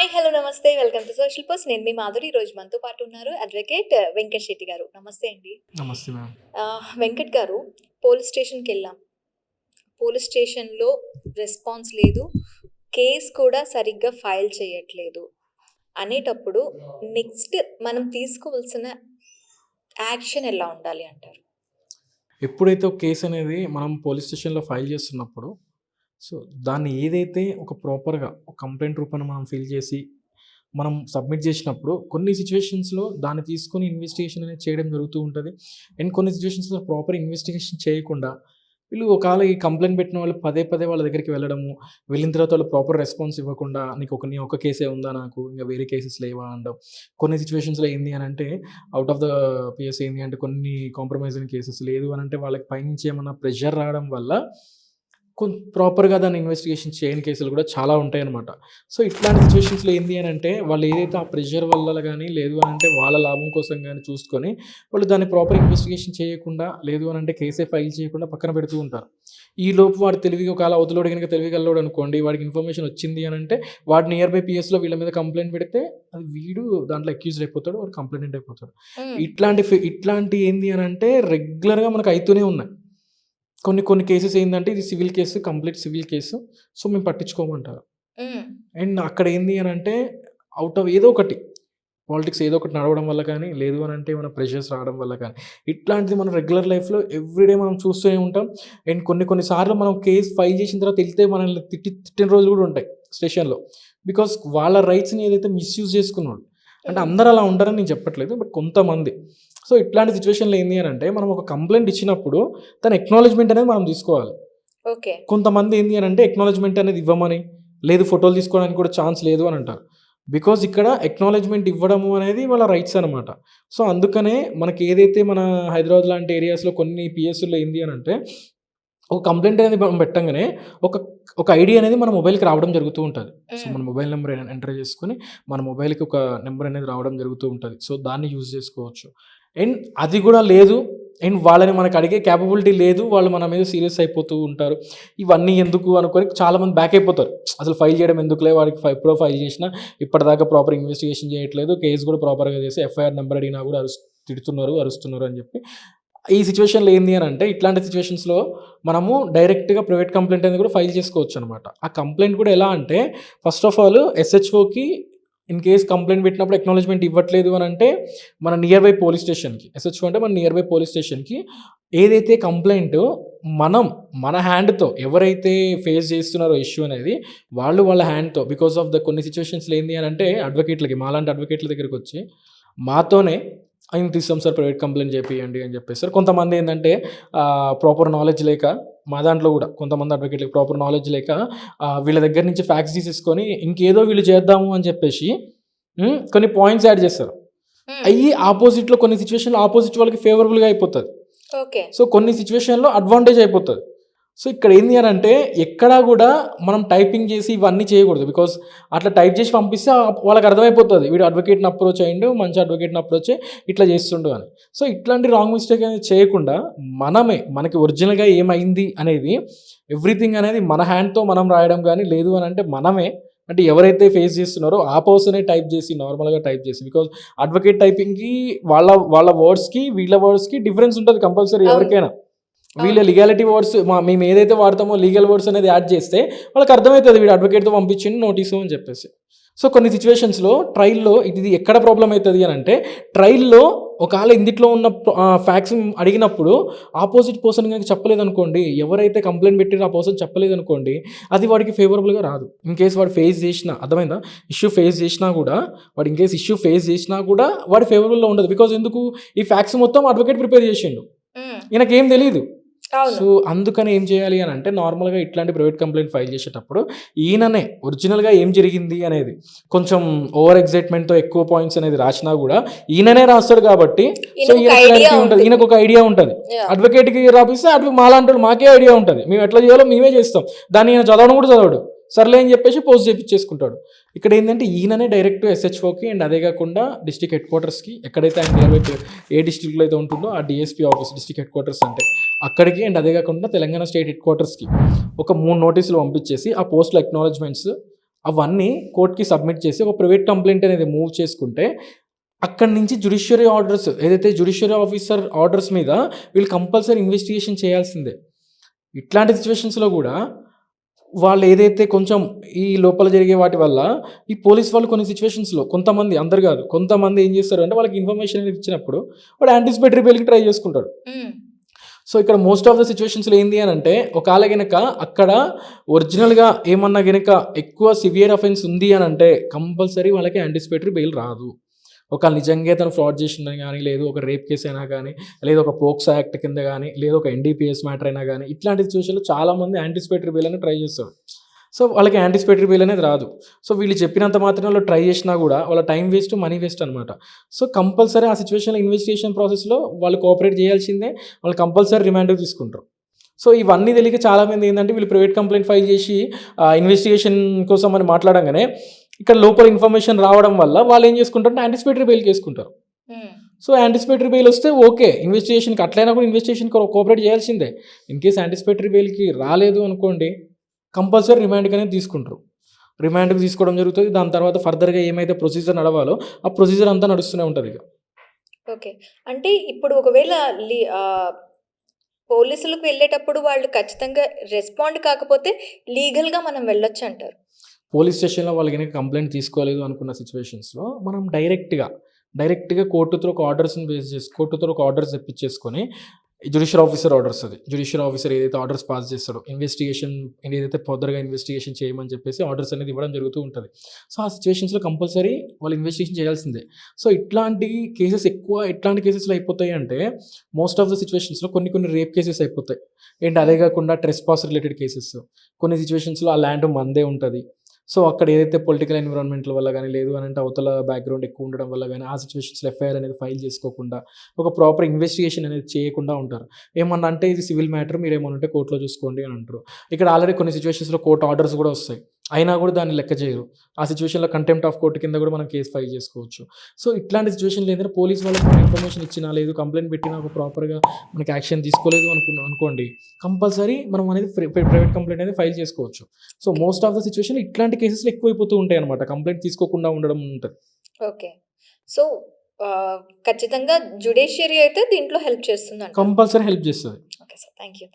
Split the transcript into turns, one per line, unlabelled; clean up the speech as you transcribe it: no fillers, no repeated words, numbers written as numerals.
Hi! Hello! నమస్తే. Welcome to social post. నేను మీ మాధురి. ఈరోజు మనతో పాటు ఉన్నారు అడ్వకేట్ వెంకట్ శెట్టి గారు. నమస్తే అండి.
నమస్తే మ్యామ్.
వెంకట్ గారు, పోలీస్ స్టేషన్‌కెళ్ళాం. పోలీస్ స్టేషన్‌లో రెస్పాన్స్ లేదు. కేస్ కూడా సరిగ్గా ఫైల్ చేయట్లేదు అనేటప్పుడు నెక్స్ట్ మనం తీసుకోవాల్సిన యాక్షన్ ఎలా ఉండాలి అంటారు?
ఎప్పుడైతే ఒక కేస్ అనేది మనం పోలీస్ స్టేషన్‌లో ఫైల్ చేస్తున్నప్పుడు, సో, దాన్ని ఏదైతే ఒక ప్రాపర్‌గా ఒక కంప్లెయింట్ రూపాన మనం ఫిల్ చేసి, మనం సబ్మిట్ చేసినప్పుడు కొన్ని సిట్యుయేషన్స్‌లో దాన్ని తీసుకొని ఇన్వెస్టిగేషన్ అనేది చేయడం జరుగుతూ ఉంటది. అండ్ కొన్ని సిట్యుయేషన్స్‌లో ప్రాపర్ ఇన్వెస్టిగేషన్ చేయకుండా, వీళ్ళు ఒకవేళ ఈ కంప్లెయింట్ పెట్టిన వాళ్ళు పదే పదే వాళ్ళ దగ్గరికి వెళ్ళడము, వెళ్ళిన తర్వాత వాళ్ళు ప్రాపర్ రెస్పాన్స్ ఇవ్వకుండా, నీ ఒక్క కేసే ఉందా నాకు, ఇంక వేరే కేసెస్ లేవా అనడం. కొన్ని సిట్యుయేషన్స్‌లో ఏంది అనంటే, ఔట్ ఆఫ్ ద పిఎస్ ఏంది అంటే కొన్ని కాంప్రమైజింగ్ కేసెస్ లేదు అనంటే వాళ్ళకి పైనుంచి ఏమన్నా ప్రెషర్ రావడం వల్ల ప్రాపర్‌గా దాన్ని ఇన్వెస్టిగేషన్ చేయని కేసులు కూడా చాలా ఉంటాయన్నమాట. సో, ఇట్లాంటి సిట్యుయేషన్స్‌లో ఏంది అనంటే, వాళ్ళు ఏదైతే ఆ ప్రెషర్ వల్ల గానీ, లేదు అనంటే వాళ్ళ లాభం కోసం గానీ చూసుకొని, వాళ్ళు దాన్ని ప్రాపర్ ఇన్వెస్టిగేషన్ చేయకుండా, లేదు అనంటే కేసే ఫైల్ చేయకుండా పక్కన పెడుతూ ఉంటారు. ఈలోపు వాడు తెలివిగా ఒకవేళ అవతలోడు గనుక తెలివిగల్లోడు అనుకోండి, వాడికి ఇన్ఫర్మేషన్ వచ్చింది అనంటే, వాడు నియర్ బై పిఎస్‌లో వీళ్ళ మీద కంప్లెయింట్ పెడితే, అది వీడు దాంట్లో అక్యూజ్డ్ అయిపోతాడు. వాడు కంప్లెయింట్ అయిపోతాడు.
హ్మ్.
ఇట్లాంటి ఏంది అనంటే రెగ్యులర్‌గా మనకు అయితూనే ఉన్నాయి. కొన్ని కొన్ని కేసెస్ ఏందంటే ఇది civil case, complete civil case. So, మేము పట్టించుకోమంటారు.
హ్మ్.
అండ్ అక్కడ ఏంది అనంటే ఔట్ ఆఫ్ ఏదో ఒకటి పాలిటిక్స్ ఏదో ఒకటి నడవడం వల్ల కానీ, లేదు అనంటే ఏమైనా ప్రెషర్స్ రావడం వల్ల కానీ, ఇట్లాంటిది మనం రెగ్యులర్ లైఫ్‌లో ఎవ్రీడే మనం చూస్తూనే ఉంటాం. అండ్ కొన్ని సార్లు మనం కేస్ ఫైల్ చేసిన తర్వాత ఎళ్తే మనల్ని తిట్టిన రోజులు కూడా ఉంటాయి స్టేషన్‌లో. బికాజ్ వాళ్ళ రైట్స్‌ని ఏదైతే మిస్‌యూజ్ చేసుకున్నాడు. అంటే
హ్మ్.
అందరూ అలా ఉంటారని నేను చెప్పట్లేదు. బట్ కొంతమంది. సో, ఇట్లాంటి సిట్యుయేషన్‌లో ఏంది అనంటే మనం ఒక కంప్లెయింట్ ఇచ్చినప్పుడు దాని అక్నాలెడ్జ్‌మెంట్ అనేది మనం తీసుకోవాలి.
ఓకే.
కొంతమంది ఏంది అనంటే అక్నాలెడ్జ్‌మెంట్ అనేది ఇవ్వమని, లేదు ఫోటోలు తీసుకోవడానికి కూడా ఛాన్స్ లేదు అని అంటారు. బికాజ్ ఇక్కడ అక్నాలెడ్జ్‌మెంట్ ఇవ్వడము అనేది వాళ్ళ రైట్స్ అనమాట. సో, అందుకనే మనకి ఏదైతే మన హైదరాబాద్ లాంటి ఏరియాస్‌లో కొన్ని పిఎస్‌లో ఏంది అనంటే, ఒక కంప్లెయింట్ అనేది మనం పెట్టంగానే ఒక ఒక ఐడీ అనేది మన మొబైల్‌కి రావడం జరుగుతూ ఉంటది. సో,
హ్మ్.
మన మొబైల్ నంబర్ ఎంటర్ చేసుకొని మన మొబైల్‌కి ఒక నంబర్ అనేది రావడం జరుగుతూ ఉంటది. సో, దాన్ని యూజ్ చేసుకోవచ్చు. అండ్ అది కూడా లేదు, అండ్ వాళ్ళని మనకు అడిగే కేపబిలిటీ లేదు. వాళ్ళు మన మీద సీరియస్ అయిపోతూ ఉంటారు. ఇవన్నీ ఎందుకు అనుకోని చాలామంది బ్యాక్ అయిపోతారు. అసలు ఫైల్ చేయడం ఎందుకులే, వాడికి ఎప్పుడో ఫైల్ చేసినా ఇప్పటిదాకా ప్రాపర్ ఇన్వెస్టిగేషన్ చేయట్లేదు. కేస్ కూడా ప్రాపర్‌గా చేసి ఎఫ్ఐఆర్ నంబర్ అడిగినా కూడా తిడుతున్నారు, అరుస్తున్నారు అని చెప్పి. ఈ సిట్యుయేషన్‌లో ఏంది అనంటే ఇట్లాంటి సిట్యుయేషన్స్‌లో మనము డైరెక్ట్‌గా ప్రైవేట్ కంప్లెయింట్ అనేది కూడా ఫైల్ చేసుకోవచ్చనమాట. ఆ కంప్లెయింట్ కూడా ఎలా అంటే ఫస్ట్ ఆఫ్ ఆల్ ఎస్‌హెచ్‌ఓకి ఇన్ కేస్ కంప్లెయింట్ పెట్టినప్పుడు అక్నాలెడ్జ్‌మెంట్ ఇవ్వట్లేదు అనంటే మన నియర్ బై పోలీస్ స్టేషన్‌కి, ఎస్‌హెచ్‌ఓ అంటే మన నియర్ బై పోలీస్ స్టేషన్‌కి ఏదైతే కంప్లెయింట్ మనం మన హ్యాండ్‌తో ఎవరైతే ఫేస్ చేస్తున్నారో ఇష్యూ అనేది వాళ్ళ హ్యాండ్‌తో బికాస్ ఆఫ్ ద కొన్ని సిట్యుయేషన్స్‌లో ఏంది అనంటే అడ్వకేట్‌లకి మాలాంటి అడ్వకేట్‌ల దగ్గరికొచ్చి మాతోనే ఆయన తీస్తాం సార్ ప్రైవేట్ కంప్లెయింట్ చేపియండి అని చెప్పేస్తారు. కొంతమంది ఏందంటే ప్రాపర్ నాలెడ్జ్ లేక మా దాంట్లో కూడా కొంతమంది అడ్వకేట్‌లకి ప్రాపర్ నాలెడ్జ్ లేక వీళ్ళ దగ్గర నుంచి ఫ్యాక్ట్స్ తీసేసుకొని ఇంకేదో వీళ్ళు చేద్దాము అని చెప్పేసి కొన్ని పాయింట్స్ యాడ్ చేస్తారు.
హ్మ్.
అయ్యి ఆపోజిట్‌లో కొన్ని సిట్యుయేషన్‌లో ఆపోజిట్ వాళ్ళకి ఫేవరబుల్‌గా అయిపోతది.
ఓకే.
సో, కొన్ని సిట్యుయేషన్‌లో అడ్వాంటేజ్ అయిపోతది. సో, ఇక్కడ ఏంది అనంటే ఎక్కడా గూడా మనం టైపింగ్ చేసి ఇవన్నీ చేయకూడదు. బికాజ్ అట్లా టైప్ చేసి పంపిస్తే వాళ్ళకి అర్థమైపోతది. వీడు అడ్వకేట్‌ని అప్రోచ్ అయ్యిండు, మంచి అడ్వకేట్‌ని అప్రోచ్ అయ్యి ఇట్లా చేస్తుండు అని. సో, ఇట్లాంటి రాంగ్ మిస్టేక్ అనేది చేయకుండా మనకి ఒరిజినల్‌గా ఏమైంది అనేది ఎవ్రీథింగ్ అనేది మన హ్యాండ్‌తో మనం రాయడం గానీ, లేదు అనంటే మనమే అంటే ఎవరైతే ఫేస్ చేస్తున్నారో ఆ పర్సనే టైప్ చేసి నార్మల్‌గా టైప్ చేసి బికాజ్ అడ్వకేట్ టైపింగ్‌కి వాళ్ళ వర్డ్స్‌కి, వీళ్ళ వర్డ్స్‌కి డిఫరెన్స్ ఉంటది కంపల్సరీ
అవును.
ఎవరికైనా. వీళ్ళ
అవును.
లీగాలిటీ వర్డ్స్ మేము ఏదైతే వాడతామో లీగల్ వర్డ్స్ అనేది యాడ్ చేస్తే వాళ్ళకి అర్థమవుతుంది వీడు అడ్వకేట్‌తో పంపించిండు నోటీసు అని చెప్పేసి. సో, కొన్ని సిట్యుయేషన్స్‌లో ట్రయల్‌లో ఇది ఎక్కడ ప్రాబ్లమ్ అయితది అనంటే ట్రయల్‌లో ఒకవేళ ఇందిట్లో ఉన్న ఫ్యాక్ట్స్ అడిగినప్పుడు ఆపోజిట్ పర్సన్ గనుక చెప్పలేదనుకోండి, ఎవరైతే కంప్లెయింట్ పెట్టిరో ఆ పర్సన్ చెప్పలేదనుకోండి, అది వాడికి ఫేవరబుల్‌గా రాదు. ఇన్ కేస్ వాడు ఫేస్ చేసినా అర్థమైందా? ఇష్యూ ఫేస్ చేసినా కూడా వాడు ఇన్ కేస్ ఇష్యూ ఫేస్ చేసినా కూడా వాడి ఫేవరబుల్‌లో ఉండదు. బికాజ్ ఎందుకు ఈ ఫ్యాక్ట్స్ మొత్తం అడ్వకేట్ ప్రిపేర్ చేసిండు.
హ్మ్.
ఈయనకేం తెలీదు.
అవును.
సో, అందుకని ఏం చేయాలి అనంటే నార్మల్‌గా ఇట్లాంటి ప్రైవేట్ కంప్లెయింట్ ఫైల్ చేసేటప్పుడు ఈయననే ఒరిజినల్‌గా ఏం జరిగింది అనేది కొంచెం ఓవర్ ఎక్సైట్‌మెంట్‌తో ఎక్కువ పాయింట్స్ అనేది రాసినా గూడా ఈయననే రాస్తాడు కాబట్టి సో,
ఈయనకొక
ఈయనకి
ఐడియా
క్లారిటీ ఉంటది.
ఉంది.
ఈయనకొక ఐడియా ఉంటది.
యాహ్!
అడ్వకేట్‌కి రాపిస్తే మాలాంటోళ్ళు మాకే ఐడియా ఉంటది. మేము ఎట్లా చేయాలో మేమే చేస్తాం. దాన్ని ఈయన చదవడం కూడా చదవడు. సర్లే అని చెప్పేసి పోస్ట్ చేపిచ్చేసుకుంటాడు. ఇక్కడ ఏందంటే ఈయననే డైరెక్ట్ ఎస్‌హెచ్‌ఓకి అండ్ అదే కాకుండా డిస్ట్రిక్ట్ హెడ్ క్వార్టర్స్‌కి ఎక్కడైతే ఆయన నియర్ బై ఏ డిస్ట్రిక్ట్‌లో అయితే ఉంటుందో ఆ DSP office district head quarters అంటే అక్కడికి అండ్ అదే కాకుండా తెలంగాణ స్టేట్ హెడ్ క్వార్టర్స్‌కి ఒక 3 నోటీసులు పంపించేసి ఆ పోస్ట్‌లో అక్నాలెడ్జ్‌మెంట్స్ అవన్నీ కోర్ట్‌కి సబ్మిట్ చేసి ఒక ప్రైవేట్ కంప్లెయింట్ అనేది మూవ్ చేసుకుంటే, అక్కడి నుంచి జ్యుడిషియరీ ఆర్డర్స్ ఏదైతే జ్యుడిషియరీ ఆఫీసర్ ఆర్డర్స్ మీద వీళ్ళు కంపల్సరీ ఇన్వెస్టిగేషన్ చేయాల్సిందే. ఇట్లాంటి సిట్యుయేషన్స్‌లో గూడా వాళ్ళు ఏదైతే కొంచెం ఈ లోపల జరిగే వాటి వల్ల ఈ పోలీస్ వాళ్ళు కొన్ని సిట్యుయేషన్స్‌లో కొంతమంది, అందరు గాదు, కొంతమంది ఏం చేస్తారు అంటే వాళ్ళకి ఇన్ఫర్మేషన్ అనేది ఇచ్చినప్పుడు వాడు యాంటిసిపేటరీ బెయిల్‌కి ట్రై చేసుకుంటాడు.
హ్మ్.
సో, ఇక్కడ మోస్ట్ ఆఫ్ ద సిట్యుయేషన్స్‌లో ఏంది అనంటే, ఒకాళ గనక అక్కడ ఒరిజినల్‌గా ఏమన్నా గనక ఎక్కువ సివియర్ అఫెన్స్ ఉంది అనంటే కంపల్సరీ వాళ్ళకి యాంటిసిపేటరీ బెయిల్ రాదు. ఒకవేళ నిజంగా తను ఫ్రాడ్ చేసిందని గానీ, లేదు ఒక రేప్ కేస్ అయినా గానీ, లేదు ఒక పోక్సో యాక్ట్ కింద గానీ, లేదు ఒక ఎన్‌డీపీఎస్ మ్యాటర్ అయినా గానీ, ఇట్లాంటి సిట్యుయేషన్‌లో చాలామంది యాంటిసిపేటరీ బెయిల్ అని ట్రై చేస్తారు. సో, వాళ్ళకి యాంటిసిపేటరీ బెయిల్ అనేది రాదు. సో, వీళ్ళు చెప్పినంత మాత్రాన వాళ్ళు ట్రై చేసినా గూడా వాళ్ళ టైం వేస్ట్, మనీ వేస్ట్ అనమాట. సో, కంపల్సరీ ఆ సిట్యుయేషన్‌లో ఇన్వెస్టిగేషన్ ప్రాసెస్‌లో వాళ్ళు కోఆపరేట్ చేయాల్సిందే. వాళ్ళు కంపల్సరీ రిమాండ్‌కి తీసుకుంటారు. సో, ఇవన్నీ తెలియక చాలామంది ఏందంటే వీళ్ళు ప్రైవేట్ కంప్లెయింట్ ఫైల్ చేసి ఇన్వెస్టిగేషన్ కోసం అని మాట్లాడంగానే ఇక్కడ లోపల ఇన్ఫర్మేషన్ రావడం వల్ల వాళ్ళు ఏం చేసుకుంటారంటే యాంటిసిపేటరీ బెయిల్‌కి ఏసుకుంటారు.
హ్మ్.
సో, యాంటిసిపేటరీ బెయిల్ వస్తే ఓకే. ఇన్వెస్టిగేషన్‌కి అట్లైనా కూడా ఇన్వెస్టిగేషన్‌కి కోఆపరేట్ చేయాల్సిందే. ఇన్‌కేస్ యాంటిసిపేటరీ బెయిల్‌కి రాలేదు అనుకోండి, కంపల్సరీ రిమాండ్‌కి అనేది తీసుకుంటారు. రిమాండ్‌కి తీసుకోవడం జరుగుతది. దాని తర్వాత ఫర్దర్‌గా ఏమైతే ప్రొసీజర్ నడవాలో ఆ ప్రొసీజర్ అంతా నడుస్తూనే ఉంటదిక.
ఓకే. అంటే ఇప్పుడు ఒకవేళ పోలీసులకు వెళ్ళేటప్పుడు వాళ్ళు ఖచ్చితంగా రెస్పాండ్ కాకపోతే లీగల్‌గా మనం వెళ్ళొచ్చంటారు.
పోలీస్ స్టేషన్‌లో వాళ్ళు గనక కంప్లెయింట్ తీసుకోలేదు అనుకున్న సిట్యుయేషన్స్‌లో మనం డైరెక్ట్‌గా కోర్ట్ త్రూ ఒక ఆర్డర్స్‌ని బేస్ చేసి కోర్ట్ త్రూ ఒక ఆర్డర్స్ తెప్పించేసుకొని జ్యుడిషియల్ ఆఫీసర్ ఆర్డర్స్ అది. జ్యుడిషియల్ ఆఫీసర్ ఏదైతే ఆర్డర్స్ పాస్ చేస్తాడో ఇన్వెస్టిగేషన్ ఏదైతే ఫర్దర్‌గా ఇన్వెస్టిగేషన్ చేయమని చెప్పేసి ఆర్డర్స్ అనేది ఇవ్వడం జరుగుతూ ఉంటది. సో, ఆ సిట్యుయేషన్స్‌లో కంపల్సరీ వాళ్ళు ఇన్వెస్టిగేషన్ చేయాల్సిందే. సో, ఇట్లాంటి కేసెస్ ఎక్కువ ఎట్లాంటి కేసెస్‌లో అయిపోతాయి అంటే మోస్ట్ ఆఫ్ ద సిట్యుయేషన్స్‌లో కొన్ని రేప్ కేసెస్ అయిపోతాయి. అండ్ అదే కాకుండా ట్రెస్పాస్ రిలేటెడ్ కేసెస్. కొన్ని సిట్యుయేషన్స్‌లో ఆ ల్యాండ్ మనదే ఉంటది. సో, అక్కడ ఏదైతే పొలిటికల్ ఎన్విరాన్మెంట్‌ల వల్ల గానీ, లేదు అనంటే అవతల బ్యాక్‌గ్రౌండ్ ఎక్కువ ఉండడం వల్ల గానీ, ఆ సిట్యుయేషన్స్‌లో ఎఫ్ఐఆర్ అనేది ఫైల్ చేసుకోకుండా, ఒక ప్రాపర్ ఇన్వెస్టిగేషన్ అనేది చేయకుండా ఉంటారు. ఏమన్నా అంటే ఇది సివిల్ మ్యాటర్, మీరేమన్నా ఉంటే కోర్ట్‌లో చూసుకోండి అని అంటారు. ఇక్కడ ఆల్రెడీ కొన్ని సిట్యుయేషన్స్‌లో కోర్ట్ ఆర్డర్స్ గూడా వస్తాయి. అయినా గూడా దాన్ని లెక్క చేయరు. ఆ సిట్యుయేషన్‌లో కంటెంప్ట్ ఆఫ్ కోర్ట్ కింద గూడా మనం కేస్ ఫైల్ చేసుకోవచ్చు. సో, ఇట్లాంటి సిట్యుయేషన్‌లో ఏందంటే పోలీస్ వాళ్ళకి మనం ఇన్ఫర్మేషన్ ఇచ్చినా, లేదు కంప్లెయింట్ పెట్టినా ఒక ప్రాపర్‌గా మనకి యాక్షన్ తీసుకోలేదు అనుకోండి, కంపల్సరీ మనం అనేది ప్రైవేట్ కంప్లెయింట్ అనేది ఫైల్ చేసుకోవచ్చు. So, most of the situation ఇట్లాంటి కేసెస్‌లో ఎక్కువైపోతూ ఉంటాయన్నమాట. కంప్లెయింట్ తీసుకోకుండా ఉండడం ఉంటది.
ఓకే. సో, ఖచ్చితంగా జ్యుడిషియరీ అయితే దీంట్లో హెల్ప్ చేస్తుందంటారు.
కంపల్సరీ హెల్ప్ చేస్తది.
Okay sir. Thank you.